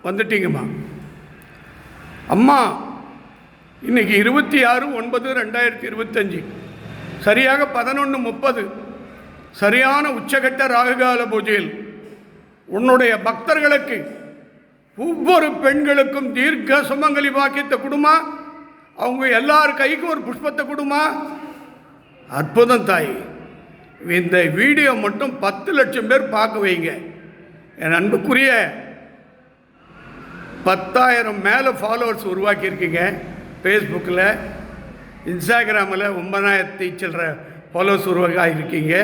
வந்துட்டீங்கம்மா. அம்மா இன்றைக்கி 26/9/2025 சரியாக 11:30 சரியான உச்சகட்ட ராகுகால பூஜையில் உன்னுடைய பக்தர்களுக்கு ஒவ்வொரு பெண்களுக்கும் தீர்க்க சுமங்கலி பாக்கியத்தை கொடுமா, அவங்க எல்லார் கைக்கும் ஒரு புஷ்பத்தை கொடுமா. அற்புதம் தாய். இந்த வீடியோ மட்டும் 10 லட்சம் பேர் பார்க்க வைங்க. என் அன்புக்குரிய 10,000 மேலே ஃபாலோவர்ஸ் உருவாக்கியிருக்கீங்க. ஃபேஸ்புக்கில், இன்ஸ்டாகிராமில் 9,000 சில்லற ஃபாலோவர்ஸ் உருவாக்கியிருக்கீங்க.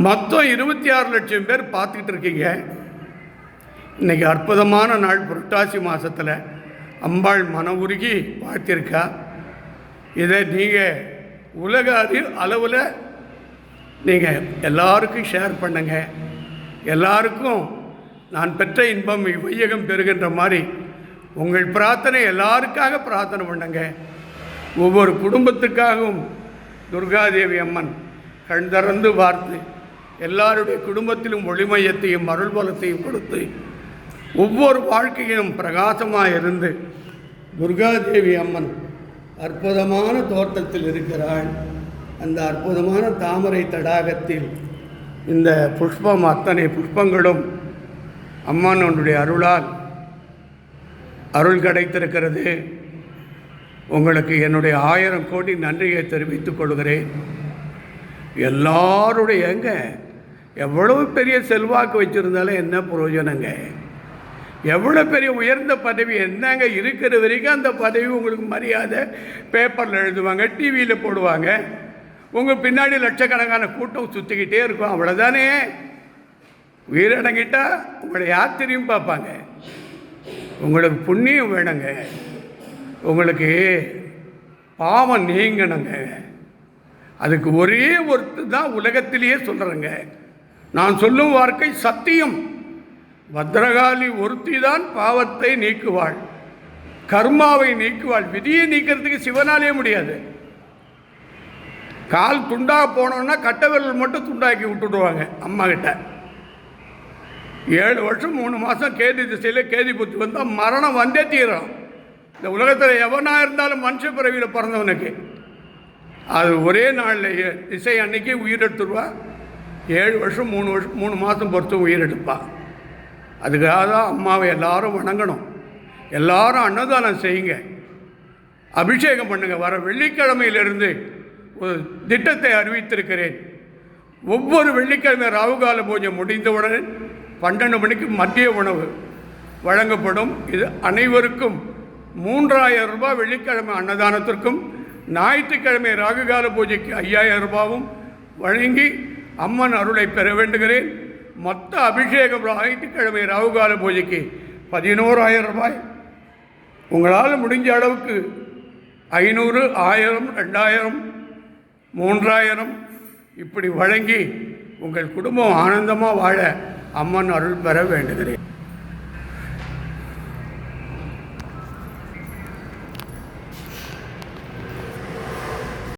மொத்தம் 26 லட்சம் பேர் பார்த்துக்கிட்டு இருக்கீங்க. இன்றைக்கி அற்புதமான நாள். புரட்டாசி மாதத்தில் அம்பாள் மன உருகி வாழ்த்திருக்கா. இதை நீங்கள் உலக அளவில் நீங்கள் எல்லாருக்கும் ஷேர் பண்ணுங்கள். எல்லாருக்கும் நான் பெற்ற இன்பம் வையகம் பெறுகின்ற மாதிரி உங்கள் பிரார்த்தனை எல்லாருக்காக பிரார்த்தனை பண்ணுங்க. ஒவ்வொரு குடும்பத்துக்காகவும் துர்காதேவி அம்மன் கண் திறந்து பார்த்து எல்லாருடைய குடும்பத்திலும் ஒளிமயத்தையும் அருள் பலத்தையும் கொடுத்து ஒவ்வொரு வாழ்க்கையிலும் பிரகாசமாக இருந்து துர்காதேவி அம்மன் அற்புதமான தோட்டத்தில் இருக்கிறாள். அந்த அற்புதமான தாமரை தடாகத்தில் இந்த புஷ்பம், அத்தனை புஷ்பங்களும் அம்மனுடைய அருளால் அருள் கிடைத்திருக்கிறது. உங்களுக்கு என்னுடைய 1000 கோடி நன்றியை தெரிவித்துக் கொள்கிறேன். எல்லாருடைய எவ்வளவு பெரிய செல்வாக்கு வச்சுருந்தாலும் என்ன பிரயோஜனங்க? எவ்வளோ பெரிய உயர்ந்த பதவி என்னங்க இருக்கிற வரைக்கும் அந்த பதவி உங்களுக்கு மரியாதை. பேப்பரில் எழுதுவாங்க, டிவியில் போடுவாங்க, உங்கள் பின்னாடி லட்சக்கணக்கான கூட்டம் சுற்றிக்கிட்டே இருக்கும். அவ்வளோதானே. உயிரிழங்கிட்டால் உங்களை யார் திரும்பி பார்ப்பாங்க? உங்களுக்கு புண்ணியம் வேணுங்க, உங்களுக்கு பாவம் நீங்கணுங்க. அதுக்கு ஒரே ஒருத்தர் தான் உலகத்திலேயே சொல்கிறேங்க. நான் சொல்லும் வார்த்தை சத்தியம். பத்ரகாளி ஒருத்தி தான் பாவத்தை நீக்குவாள், கர்மாவை நீக்குவாள். விதியை நீக்கிறதுக்கு சிவனாலே முடியாது. கால் துண்டாக போனோன்னா கட்டவிரல் மட்டும் துண்டாக்கி விட்டுடுவாங்க அம்மா கிட்ட. 7 வருஷம் 3 மாதம் கேதி திசையில் கேதி புத்தி வந்தால் மரணம் வந்தே தீரும். இந்த உலகத்தில் எவனாக இருந்தாலும் மனுஷ பிறவியில் பிறந்தவனுக்கு அது ஒரே நாளில் திசை அன்னைக்கு உயிரெடுத்துருவா. 7 வருஷம் 3 மாதம் பொறுத்து உயிரெடுப்பா. அதுக்காக தான் அம்மாவை எல்லாரும் வணங்கணும். எல்லாரும் அன்னதானம் செய்யுங்க, அபிஷேகம் பண்ணுங்கள். வர வெள்ளிக்கிழமையிலிருந்து ஒரு திட்டத்தை அறிவித்திருக்கிறேன். ஒவ்வொரு வெள்ளிக்கிழமை ராகுகால பூஜை முடிந்தவுடன் 12 மணிக்கு மதிய உணவு வழங்கப்படும். இது அனைவருக்கும் 3000 ரூபாய் வெள்ளிக்கிழமை அன்னதானத்திற்கும், ஞாயிற்றுக்கிழமை ராகுகால பூஜைக்கு 5000 ரூபாவும் வழங்கி அம்மன் அருளை பெற வேண்டுகிறேன். மொத்த அபிஷேகம் ஞாயிற்றுக்கிழமை ராகுகால பூஜைக்கு 11,000 ரூபாய். உங்களால் முடிஞ்ச அளவுக்கு 500, 1000, 2000, 3000 இப்படி வழங்கி உங்கள் குடும்பம் ஆனந்தமாக வாழ அம்மன் அருள் பெற வேண்டுகிறேன்.